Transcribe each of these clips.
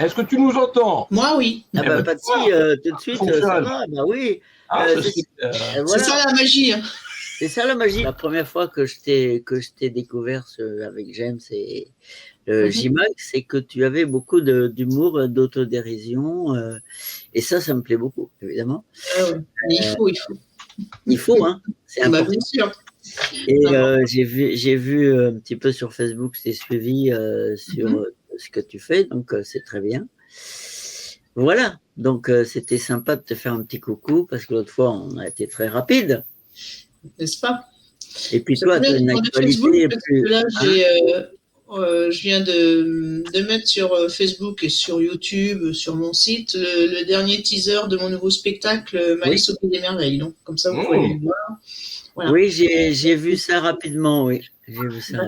Est-ce que tu nous entends? Moi, oui. Ah bah, Patsy, tout de suite, ça va. Bah oui. C'est ça la magie. Hein. C'est ça la magie. La première fois que je t'ai découvert avec James et J-Mac, c'est que tu avais beaucoup d'humour, d'autodérision. Et ça me plaît beaucoup, évidemment. Il faut. Il faut, hein. C'est important. Bien sûr. Et j'ai vu un petit peu sur Facebook, je t'ai suivi sur ce que tu fais, donc c'est très bien. Voilà, donc c'était sympa de te faire un petit coucou, parce que l'autre fois, on a été très rapide. N'est-ce pas? Et puis toi, tu as une actualité plus... Là, je viens de mettre sur Facebook et sur YouTube, sur mon site, le dernier teaser de mon nouveau spectacle, Malice au Pays des Merveilles. Donc, comme ça, vous pouvez le voir. Voilà. Oui, j'ai vu ça rapidement, oui. J'ai vu ça.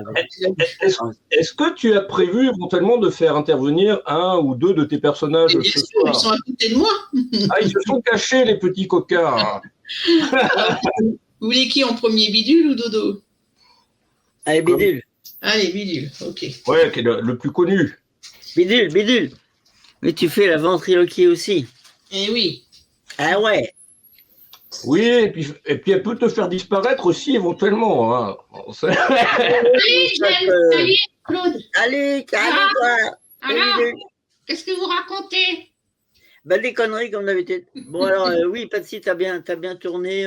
Est-ce que tu as prévu éventuellement de faire intervenir un ou deux de tes personnages? Bien sûr, ils sont à côté de moi. Ah, ils se sont cachés, les petits coquins. Vous voulez qui en premier, Bidule ou Dodo? Allez, Bidule. Allez, Bidule, ok. Ouais, qui est le plus connu. Bidule. Mais tu fais la ventriloquie aussi. Eh oui. Ah ouais. Oui, et puis elle peut te faire disparaître aussi éventuellement. Hein. Salut, Claude. Salut toi. Alors, qu'est-ce que vous racontez? Ben, des conneries comme d'habitude. Bon, alors, oui, Patsy, t'as bien tourné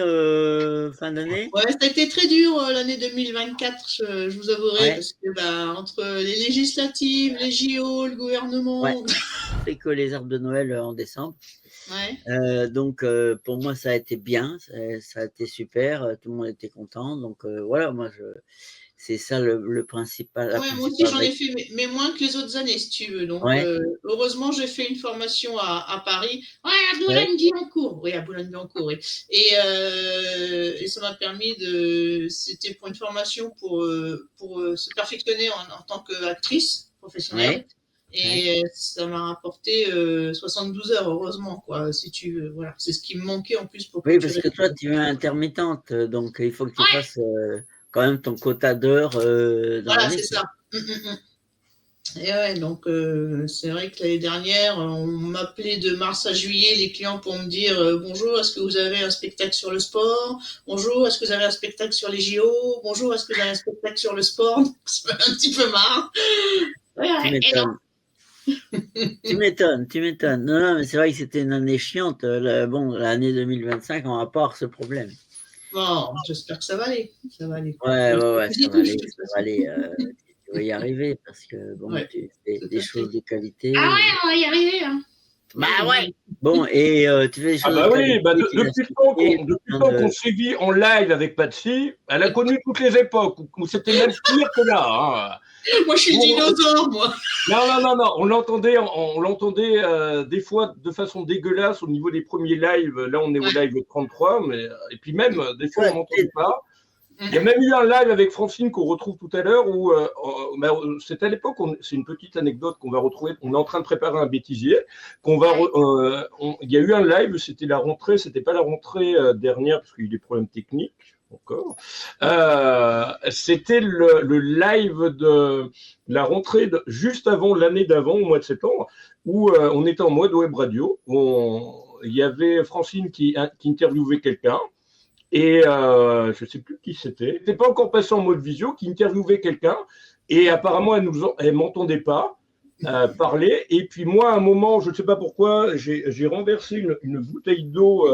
fin d'année? Ouais, ça a été très dur l'année 2024, je vous avouerai, parce que entre les législatives, les JO, le gouvernement. C'est que les arbres de Noël en décembre. Ouais. Donc, pour moi, ça a été bien, ça a été super, tout le monde était content. Donc, voilà, moi, c'est ça le principal. Ouais, moi aussi, j'en ai fait, mais moins que les autres années, si tu veux. Donc, heureusement, j'ai fait une formation à Paris. Ouais, à Boulogne-Billancourt. Oui, à Boulogne-Billancourt, oui. Et ça m'a permis c'était pour une formation pour se perfectionner en tant qu'actrice professionnelle. Et ça m'a rapporté 72 heures, heureusement, quoi, si tu veux. Voilà, c'est ce qui me manquait en plus pour. Oui, parce que toi, tu es intermittente, donc il faut que tu fasses quand même ton quota d'heures. Voilà, c'est ça. Et ouais, donc c'est vrai que l'année dernière, on m'appelait de mars à juillet les clients pour me dire bonjour, est-ce que vous avez un spectacle sur le sport? Bonjour, est-ce que vous avez un spectacle sur les JO? Bonjour, est-ce que vous avez un spectacle sur le sport? C'est un petit peu marrant. Tu m'étonnes. Non, mais c'est vrai que c'était une année chiante. L'année 2025, on va pas avoir ce problème. Bon, j'espère que ça va aller. Ouais, ça va aller. Tu vas y arriver parce que tu fais des choses de qualité. Ah ouais, on va y arriver. Hein. Bah ouais. Bon, et tu fais des choses de qualité. Depuis le temps qu'on sévit en live avec Patsy, elle a connu toutes les époques où c'était même pire que là. Hein. Moi, je suis dinosaure, moi. Non. On l'entendait des fois de façon dégueulasse au niveau des premiers lives. Là, on est au live 33, et puis même, des fois, on n'entendait pas. Il y a même eu un live avec Francine qu'on retrouve tout à l'heure où c'est à l'époque, c'est une petite anecdote qu'on va retrouver. On est en train de préparer un bêtisier. Il y a eu un live, c'était la rentrée, c'était pas la rentrée dernière parce qu'il y a eu des problèmes techniques encore. C'était le live de la rentrée juste avant l'année d'avant, au mois de septembre, où on était en mode web radio. Il y avait Francine qui interviewait quelqu'un. Et je ne sais plus qui c'était. Elle n'était pas encore passée en mode visio, qui interviewait quelqu'un. Et apparemment, elle ne m'entendait pas parler. Et puis moi, à un moment, je ne sais pas pourquoi, j'ai renversé une bouteille d'eau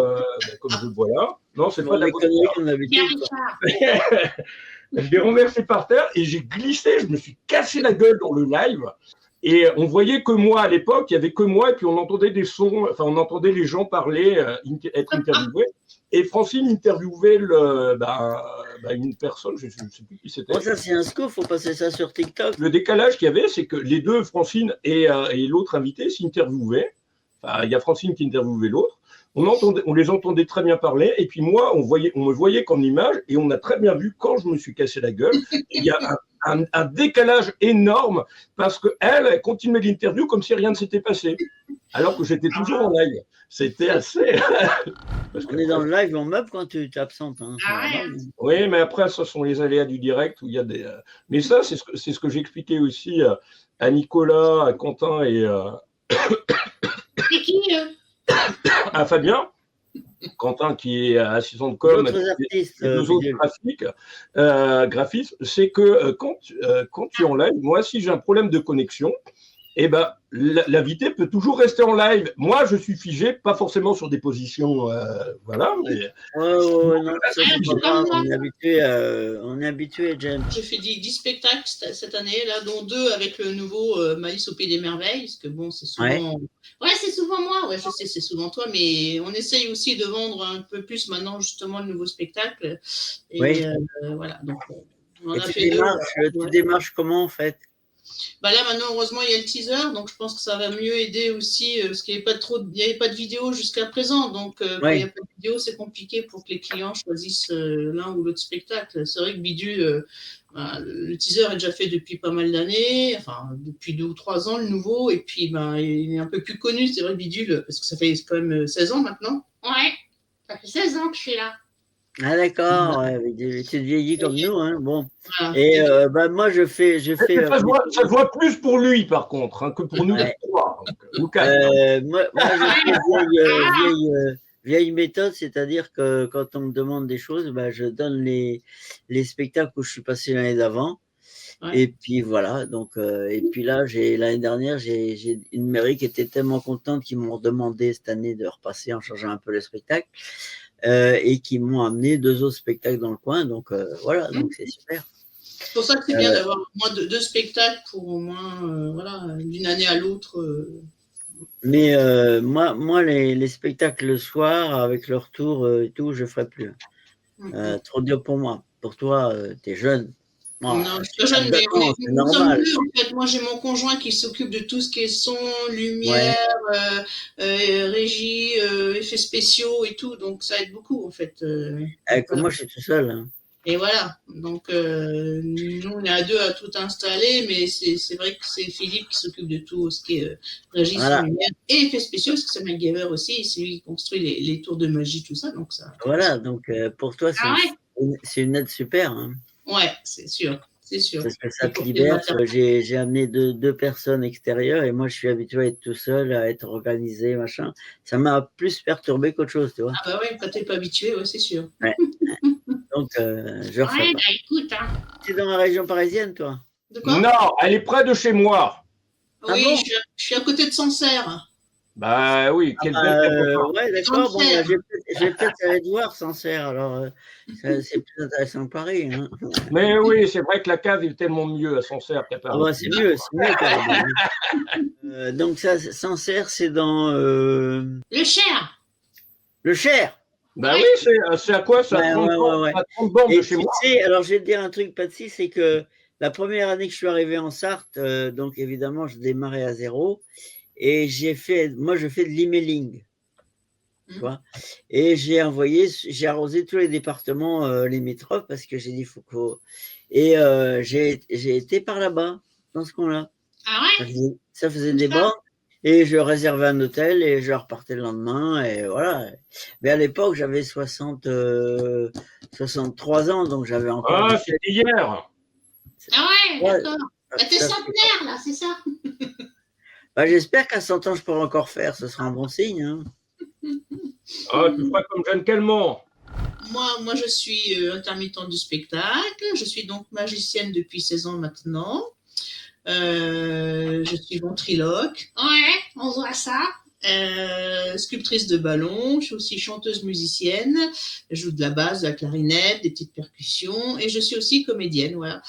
comme je le vois là. Non, c'est pas de la bouteille. Je l'ai renversée par terre et j'ai glissé. Je me suis cassé la gueule dans le live. Et on voyait que moi à l'époque, il y avait que moi, et puis on entendait des sons, enfin on entendait les gens parler, être interviewés. Et Francine interviewait une personne, je ne sais plus qui c'était. Ça c'est un scoop, il faut passer ça sur TikTok. Le décalage qu'il y avait, c'est que les deux, Francine et l'autre invité, s'interviewaient. Enfin, il y a Francine qui interviewait l'autre. On les entendait très bien parler, et puis moi, on me voyait comme image, et on a très bien vu quand je me suis cassé la gueule. Il y a un décalage énorme parce qu'elle continuait l'interview comme si rien ne s'était passé, alors que j'étais toujours en live. C'était assez. On est dans le live, on meuble quand tu t'absentes. Hein. Oui, mais après, ce sont les aléas du direct où il y a des. Mais ça, c'est ce que j'expliquais aussi à Nicolas, à Quentin et C'est qui à Fabien, Quentin qui est assistant de com, D'autres artistes, et deux autres graphistes, c'est que quand tu es en live, moi, si j'ai un problème de connexion, eh ben, l'invité peut toujours rester en live. Moi, je suis figé, pas forcément sur des positions, voilà. Mais... non, c'est pas grave, on est habitué, James. J'ai fait 10 spectacles cette année, là, dont 2 avec le nouveau Malice au Pays des Merveilles, parce que bon, c'est souvent... Ouais, c'est souvent moi. Ouais, je sais, c'est souvent toi, mais on essaye aussi de vendre un peu plus maintenant, justement, le nouveau spectacle. Et oui. Voilà, donc on en Et a fait tu démarches comment, en fait? Bah là, maintenant, heureusement, il y a le teaser, donc je pense que ça va mieux aider aussi, parce qu'il n'y avait pas de vidéo jusqu'à présent. Donc, quand il n'y a pas de vidéo, c'est compliqué pour que les clients choisissent l'un ou l'autre spectacle. C'est vrai que Bidule, le teaser est déjà fait depuis pas mal d'années, enfin, depuis 2 ou 3 ans, le nouveau, et puis il est un peu plus connu, c'est vrai, Bidule, parce que ça fait quand même 16 ans maintenant. Ouais, ça fait 16 ans que je suis là. Ah d'accord, tu te vieillis comme nous, hein. Bon. Voilà. Et moi je fais. Ça se voit plus pour lui par contre, hein, que pour nous trois. Moi je fais vieille méthode, c'est-à-dire que quand on me demande des choses, je donne les spectacles où je suis passé l'année d'avant. Ouais. Et puis voilà, donc et puis là l'année dernière j'ai une mairie qui était tellement contente qu'ils m'ont demandé cette année de repasser en changeant un peu le spectacle. Et qui m'ont amené 2 autres spectacles dans le coin, donc voilà, donc c'est super. C'est pour ça que c'est bien d'avoir au moins 2 spectacles pour au moins, voilà, d'une année à l'autre. Mais moi les spectacles le soir, avec le retour et tout, je ne ferai plus. Trop dur pour moi. Pour toi, tu es jeune. Non, je suis pas jeune, mais c'est normal. En fait, moi, j'ai mon conjoint qui s'occupe de tout ce qui est son, lumière, régie, effets spéciaux et tout, donc ça aide beaucoup en fait. Moi, je suis tout seul. Hein. Et voilà, donc nous, on est à 2 à tout installer, mais c'est vrai que c'est Philippe qui s'occupe de tout ce qui est régie, son, lumière et effets spéciaux, parce que c'est MacGyver aussi, c'est lui qui construit les tours de magie, tout ça. Donc ça. Voilà, donc pour toi, c'est une aide super. Hein. Ouais, c'est sûr. C'est sûr. Parce que ça te libère. J'ai amené deux personnes extérieures et moi, je suis habitué à être tout seul, à être organisé, machin. Ça m'a plus perturbé qu'autre chose, tu vois. Ah bah oui, quand t'es pas habitué, c'est sûr. Ouais. Donc, je refais pas. Écoute, hein. Tu es dans la région parisienne, toi? De quoi? Non, elle est près de chez moi. Oui, je suis à côté de Sancerre. Bah oui, ouais, d'accord. Bon, je vais peut-être aller te voir Sancerre, alors c'est plus intéressant que Paris. Hein. Mais oui, c'est vrai que la cave est tellement mieux à Sancerre qu'à Paris. C'est mieux quand même. Donc ça, Sancerre, c'est dans le Cher. Le Cher. Bah oui, c'est à quoi? C'est à 30 bornes de chez moi. Alors je vais te dire un truc, Patsy, c'est que la première année que je suis arrivé en Sarthe, donc évidemment, je démarrais à 0. Et je fais de l'emailing, tu vois. Et j'ai arrosé tous les départements limitrophes parce que j'ai dit faut et j'ai été par là-bas dans ce coin-là. Ah ouais. Ça faisait des bornes et je réservais un hôtel et je repartais le lendemain et voilà. Mais à l'époque j'avais 63 ans, donc j'avais encore. Ah, c'était hier. Ah ouais, d'accord. T'es centenaire là, c'est ça? J'espère qu'à 100 ans, je pourrai encore faire. Ce sera un bon signe. Hein. Ah, tu feras comme Jeanne Calment. Moi, je suis intermittente du spectacle. Je suis donc magicienne depuis 16 ans maintenant. Je suis ventriloque. Ouais, on voit ça. Sculptrice de ballon, je suis aussi chanteuse musicienne, je joue de la basse, de la clarinette, des petites percussions et je suis aussi comédienne, voilà.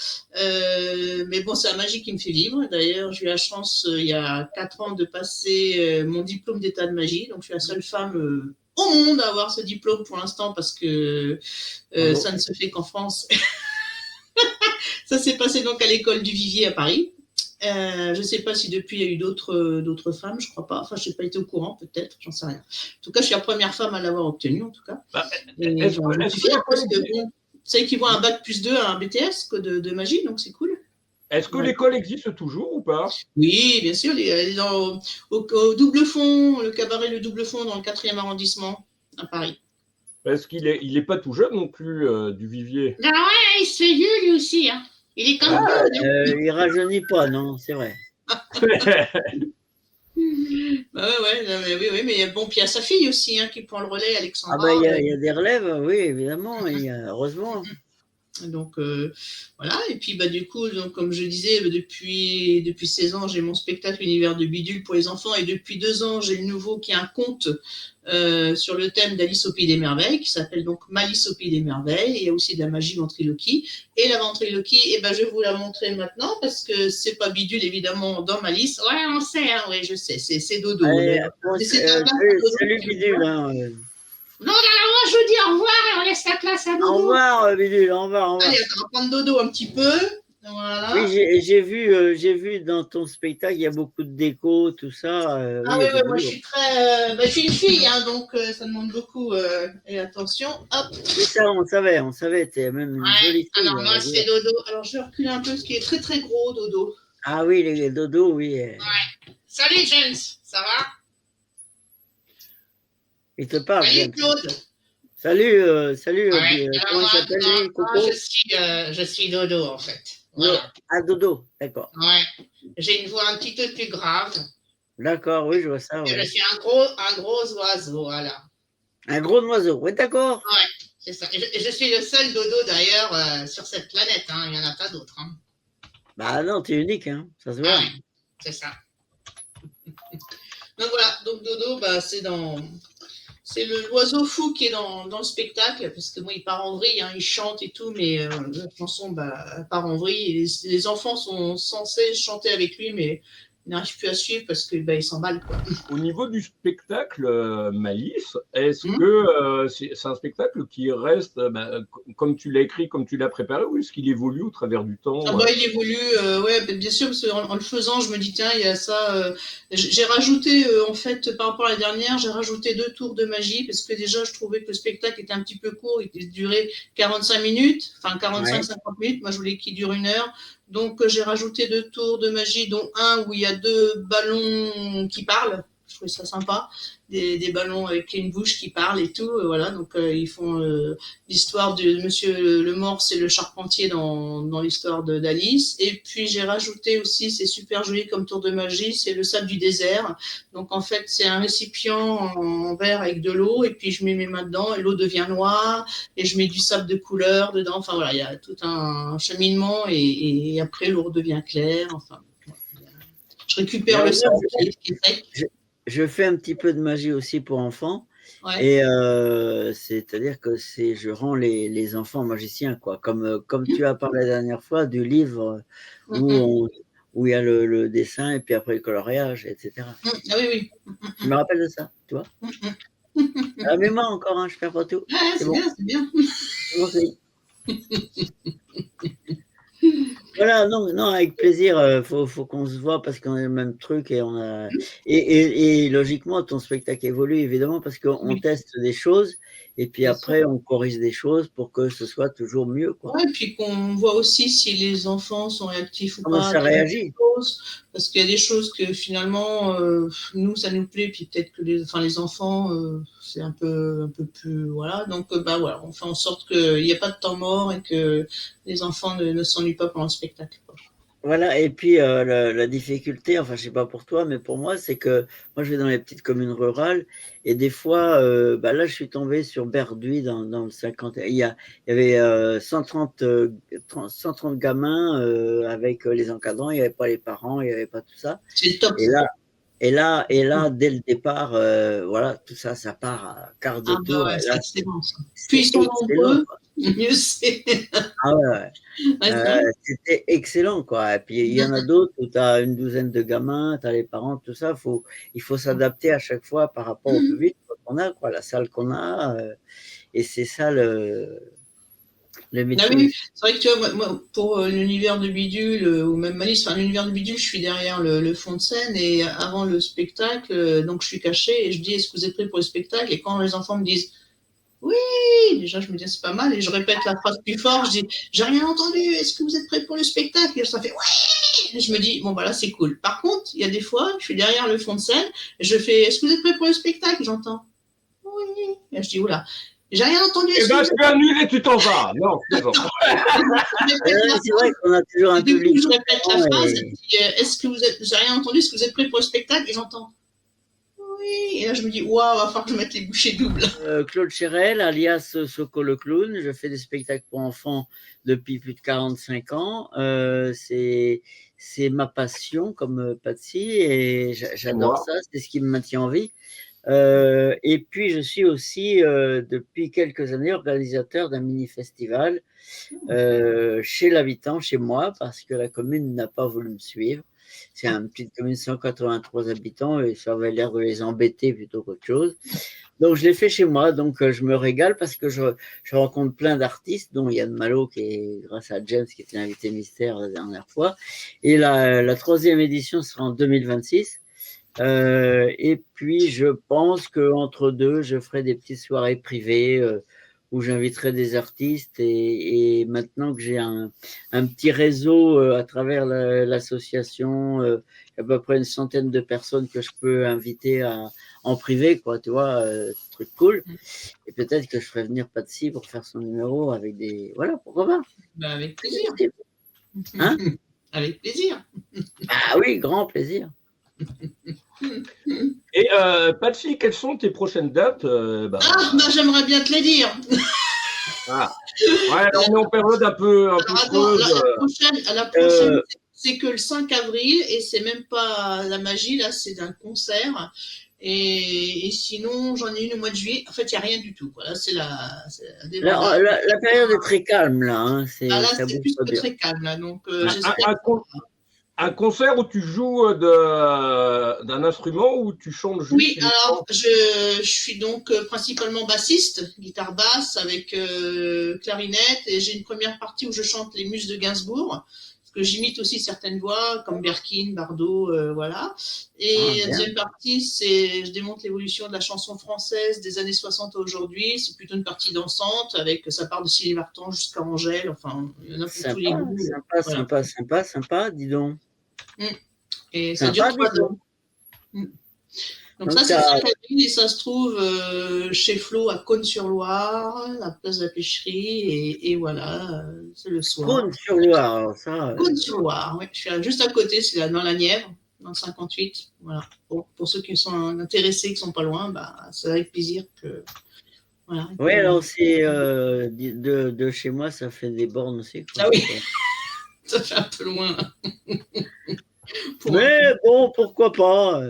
Mais bon, c'est la magie qui me fait vivre. D'ailleurs, j'ai eu la chance il y a 4 ans de passer mon diplôme d'état de magie, donc je suis la seule femme au monde à avoir ce diplôme pour l'instant parce que ça ne se fait qu'en France. Ça s'est passé donc à l'école du Vivier à Paris. Je ne sais pas si depuis il y a eu d'autres femmes, je ne crois pas. Enfin, je n'ai pas été au courant, peut-être, j'en sais rien. En tout cas, je suis la première femme à l'avoir obtenu, en tout cas. Ça équivaut à un bac plus 2 à un BTS de magie, donc c'est cool. Est-ce que l'école existe toujours ou pas? Oui, bien sûr. Elle est au Double Fond, le cabaret Le Double Fond dans le 4e arrondissement à Paris. Parce qu'il est pas tout jeune non plus, du Vivier. Ah ouais, il se fait vieux lui aussi. Hein. Il est comme il rajeunit pas, non, c'est vrai. Bah ouais, non, mais oui, mais bon, puis il y a sa fille aussi hein, qui prend le relais, Ah Alexandra. ben, il y a des relèves, oui, évidemment, heureusement. Donc voilà, et puis bah du coup, donc, comme je disais, depuis 16 ans, j'ai mon spectacle Univers de bidule pour les enfants, et depuis 2 ans, j'ai le nouveau qui est un conte sur le thème d'Alice au Pays des Merveilles, qui s'appelle donc Malice au Pays des Merveilles. Il y a aussi de la magie ventriloquie. Et la ventriloquie, et ben, je vais vous la montrer maintenant, parce que c'est pas bidule, évidemment, dans Malice. Ouais, on sait, hein, oui, je sais, c'est Dodo. Allez, salut Bidule. Non, moi, je vous dis au revoir et on laisse la place à Dodo. Au revoir, Bidule, au revoir. Allez, on va prendre Dodo un petit peu. Voilà. Oui, j'ai vu dans ton spectacle, il y a beaucoup de déco, tout ça. Oui, moi je suis je suis une fille, hein, donc ça demande beaucoup et attention. Hop. C'est ça, on savait, t'es même une jolie fille. Alors moi c'est Dodo. Alors je vais reculer un peu, ce qui est très très gros, Dodo. Ah oui, les dodos, oui. Ouais. Salut James, ça va? Il te parle. Salut Claude. Salut, Ouais. Comment il s'appelle, Coco? Je suis Dodo en fait. Voilà. Ah, Dodo, d'accord. Ouais. J'ai une voix un petit peu plus grave. D'accord, oui, je vois ça. Ouais. Je suis un gros oiseau, voilà. Un gros oiseau, oui, d'accord. Ouais, c'est ça. Et je suis le seul Dodo d'ailleurs sur cette planète, hein. Il n'y en a pas d'autres. Hein. Bah non, t'es unique, hein. Ça se voit. Ouais, c'est ça. Donc voilà, donc Dodo, bah, c'est l'oiseau fou qui est dans le spectacle, parce que moi, il part en vrille, hein, il chante et tout, mais la chanson bah, part en vrille. Et les enfants sont censés chanter avec lui, mais ils n'arrivent plus à suivre parce que bah, ils s'emballent, quoi. Au niveau du spectacle Malice, est-ce que c'est un spectacle qui reste comme tu l'as écrit, comme tu l'as préparé, ou est-ce qu'il évolue au travers du temps? Il évolue, ouais, bien sûr, parce qu'en le faisant, je me dis, tiens, il y a ça. J'ai rajouté, en fait, par rapport à la dernière, j'ai rajouté 2 tours de magie, parce que déjà, je trouvais que le spectacle était un petit peu court, il durait 45 minutes, enfin 45-50 minutes, moi je voulais qu'il dure 1 heure. Donc j'ai rajouté 2 tours de magie, dont un où il y a 2 ballons qui parlent. Je trouvais ça sympa, des ballons avec une bouche qui parle et tout. Voilà, donc ils font l'histoire de Monsieur le Morse et le charpentier dans l'histoire d'Alice. Et puis j'ai rajouté aussi, c'est super joli comme tour de magie, c'est le sable du désert. Donc en fait c'est un récipient en verre avec de l'eau, et puis je mets mes mains dedans et l'eau devient noire, et je mets du sable de couleur dedans. Enfin voilà, il y a tout un cheminement, et après l'eau devient claire. Enfin, je récupère le sable qui est sec. Je fais un petit peu de magie aussi pour enfants. Ouais. Et c'est-à-dire que je rends les enfants magiciens, quoi. Comme tu as parlé la dernière fois du livre où il y a le dessin et puis après le coloriage, etc. Ah oui. Je me rappelle de ça, tu vois. La mémoire encore, hein, je perds pas tout. Ah, c'est bon. Bien. Voilà, non, avec plaisir, faut qu'on se voit parce qu'on a le même truc et logiquement ton spectacle évolue évidemment parce qu'on teste des choses et puis après on corrige des choses pour que ce soit toujours mieux, quoi. Ouais, et puis qu'on voit aussi si les enfants sont réactifs ou pas. Comment ça réagit? Parce qu'il y a des choses que finalement nous ça nous plaît, puis peut-être que les enfants c'est un peu plus voilà. Donc voilà, on fait en sorte qu'il n'y a pas de temps mort et que les enfants ne s'ennuient pas pendant le spectacle, quoi. Voilà, et puis la difficulté, enfin je sais pas pour toi, mais pour moi, c'est que moi je vais dans les petites communes rurales et des fois, là je suis tombé sur Berduy dans le 50. Il y avait 130 gamins avec les encadrants, il n'y avait pas les parents, il n'y avait pas tout ça. C'est top. Et là, dès le départ, voilà, tout ça, ça part à quart de tour. Ouais, c'est excellent, ça. Puis ils sont nombreux, mieux c'est. Ah ouais. C'était excellent, quoi. Et puis il y en a d'autres où tu as une douzaine de gamins, tu as les parents, tout ça. Il faut s'adapter à chaque fois par rapport au public qu'on a, quoi, la salle qu'on a. Et c'est ça le métier. Ah oui, c'est vrai que tu vois, moi pour l'univers de bidule ou même Malice, l'univers de bidule, je suis derrière le fond de scène, et avant le spectacle, donc je suis cachée et je dis, est-ce que vous êtes prêts pour le spectacle? Et quand les enfants me disent oui, déjà je me dis c'est pas mal, et je répète la phrase plus fort, je dis j'ai rien entendu, est-ce que vous êtes prêts pour le spectacle? Et ça fait oui, et je me dis bon voilà, c'est cool. Par contre, il y a des fois, je suis derrière le fond de scène et je fais est-ce que vous êtes prêts pour le spectacle? Et j'entends oui, et je dis oula, j'ai rien entendu. Eh ben, je vais annuler, tu t'en vas. Non, c'est bon. C'est vrai qu'on a toujours un public. Je répète la phrase, est-ce que vous êtes, j'ai rien entendu, est-ce que vous êtes prêts pour le spectacle? Et j'entends oui. Et là, je me dis, waouh, va falloir que je mette les bouchées doubles. Claude Chérel, alias Soko le clown. Je fais des spectacles pour enfants depuis plus de 45 ans. C'est ma passion comme Patsy et j'adore ça. C'est ce qui me maintient en vie. Et puis, je suis aussi, depuis quelques années, organisateur d'un mini-festival chez l'habitant, chez moi, parce que la commune n'a pas voulu me suivre. C'est une petite commune de 183 habitants et ça avait l'air de les embêter plutôt qu'autre chose. Donc, je l'ai fait chez moi. Donc, je me régale parce que je rencontre plein d'artistes, dont Yann Malo, qui est, grâce à James, qui était invité mystère la dernière fois. Et la 3e édition sera en 2026. Et puis, je pense qu'entre deux, je ferai des petites soirées privées où j'inviterai des artistes. Et maintenant que j'ai un petit réseau à travers l'association, à peu près une centaine de personnes que je peux inviter en privé, quoi, tu vois, truc cool. Et peut-être que je ferai venir Patsy pour faire son numéro avec des... Voilà, pourquoi pas. Ben, avec plaisir. Hein? Avec plaisir. Ah oui, grand plaisir. Et Patsy, quelles sont tes prochaines dates j'aimerais bien te les dire. Ouais, alors on est en période un peu creuse. La prochaine, c'est que le 5 avril, et c'est même pas la magie, là, c'est un concert. Et sinon, j'en ai une au mois de juillet. En fait, il n'y a rien du tout. Là, c'est la période est très calme, là. Hein. Là, c'est plus que très calme. Là, donc, un concert où tu joues d'un instrument ou tu chantes juste? Oui, alors je suis donc principalement bassiste, guitare basse avec clarinette, et j'ai une première partie où je chante les muses de Gainsbourg, parce que j'imite aussi certaines voix comme Berkin, Bardot, voilà. Et la deuxième partie, je démontre l'évolution de la chanson française des années 60 à aujourd'hui. C'est plutôt une partie dansante, avec ça part de Sylvie Vartan jusqu'à Angèle, enfin, il y en a pour tous les goûts. Sympa, dis donc. Et ça dure 3 ans. Donc ça, c'est 5 avril et ça se trouve chez Flo à Cône-sur-Loire, la place de la Pêcherie, et voilà, c'est le soir. Cône-sur-Loire, ça. Cône-sur-Loire, oui. Je suis juste à côté, c'est là, dans la Nièvre, dans le 58. Voilà. Pour ceux qui sont intéressés, qui ne sont pas loin, c'est avec plaisir que. Voilà. Oui, alors c'est de chez moi, ça fait des bornes aussi. Quoi. Ah oui, ça fait un peu loin. Mais bon, pourquoi pas.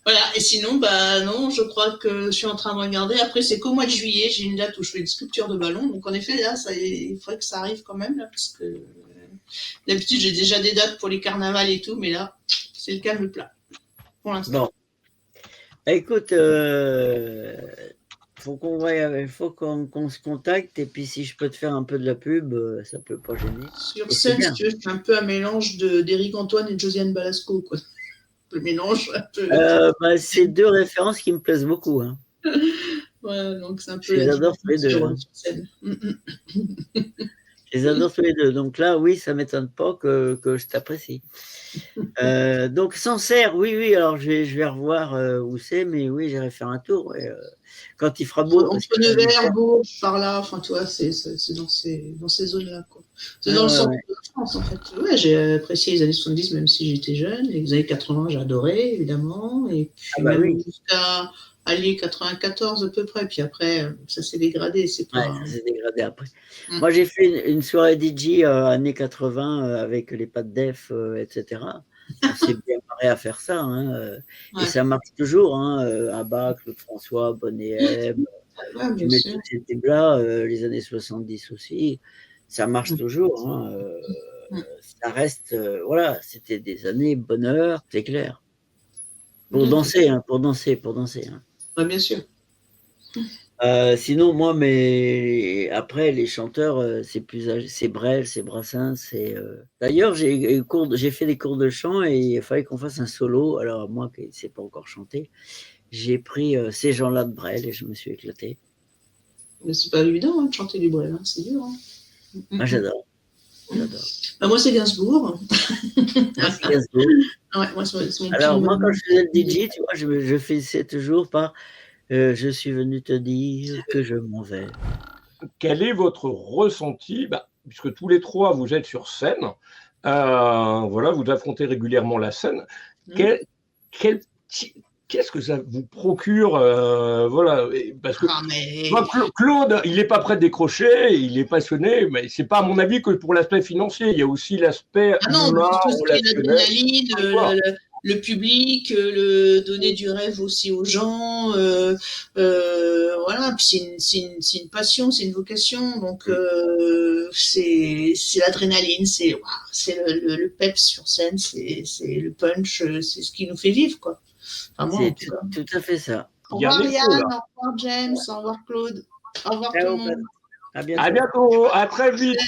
Voilà, et sinon, non, je crois que je suis en train de regarder. Après, c'est qu'au mois de juillet, j'ai une date où je fais une sculpture de ballon. Donc, en effet, là, il faudrait que ça arrive quand même, là, parce que d'habitude, j'ai déjà des dates pour les carnavals et tout, mais là, c'est le calme plat, pour l'instant. Bon. Écoute, faut qu'on se contacte, et puis si je peux te faire un peu de la pub, ça peut pas gêner. Sur scène, si tu veux, c'est un peu un mélange d'Éric Antoine et de Josiane Balasco, quoi. Le mélange un peu. C'est deux références qui me plaisent beaucoup. Hein. Ouais, donc c'est un peu. Je les adore tous les deux. Hein. Je les adore tous les deux. Donc là, oui, ça ne m'étonne pas que je t'apprécie. Donc Sancerre, oui, alors je vais revoir où c'est, mais oui, j'irai faire un tour. Quand il fera beau. Entre Nevers, Bourges, par là, enfin, tu vois, c'est dans ces zones-là, quoi. C'est dans le centre de la France, en fait. Ouais, j'ai apprécié les années 70, même si j'étais jeune. Les années 80, j'ai adoré, évidemment. Et puis, jusqu'à Allier 94 à peu près. Puis après, ça s'est dégradé. Ça s'est dégradé après. Moi, j'ai fait une soirée DJ années 80 avec les Pat Def, etc. On s'est bien marré à faire ça. Hein, et ça marche toujours. Hein, Abba, Claude François, Bonnet M. Tu mets tous ces types-là, les années 70 aussi. Ça marche toujours. Hein, ça reste. Voilà, c'était des années bonheur, c'est clair. Pour danser. Hein. Ouais, bien sûr. Sinon, moi, après, les chanteurs, c'est Brel, c'est Brassens. D'ailleurs, j'ai fait des cours de chant et il fallait qu'on fasse un solo. Alors, moi, qui ne sais pas encore chanter, j'ai pris ces gens-là de Brel et je me suis éclaté. Mais c'est pas évident de chanter du Brel, hein. C'est dur. Hein. Moi, j'adore. Moi, c'est Gainsbourg. C'est Gainsbourg. Ouais, moi, c'est mon Alors, moi, quand je faisais le DJ, tu vois, je faisais toujours par je suis venu te dire que je m'en vais. Quel est votre ressenti, puisque tous les trois, vous êtes sur scène, voilà, vous affrontez régulièrement la scène. qu'est-ce que ça vous procure, voilà, parce que mais... moi, Claude, il n'est pas prêt de décrocher, il est passionné, mais c'est pas à mon avis que pour l'aspect financier, il y a aussi l'aspect humain, relationnel. L'adrénaline, le public, le donner du rêve aussi aux gens, voilà. Puis c'est une passion, c'est une vocation, donc c'est l'adrénaline, c'est le peps sur scène, c'est le punch, c'est ce qui nous fait vivre, quoi. Enfin, moi, c'est tout à fait ça. Au revoir Yann, au revoir James, au revoir Claude, au revoir tout le monde. À bientôt. À bientôt, à très vite.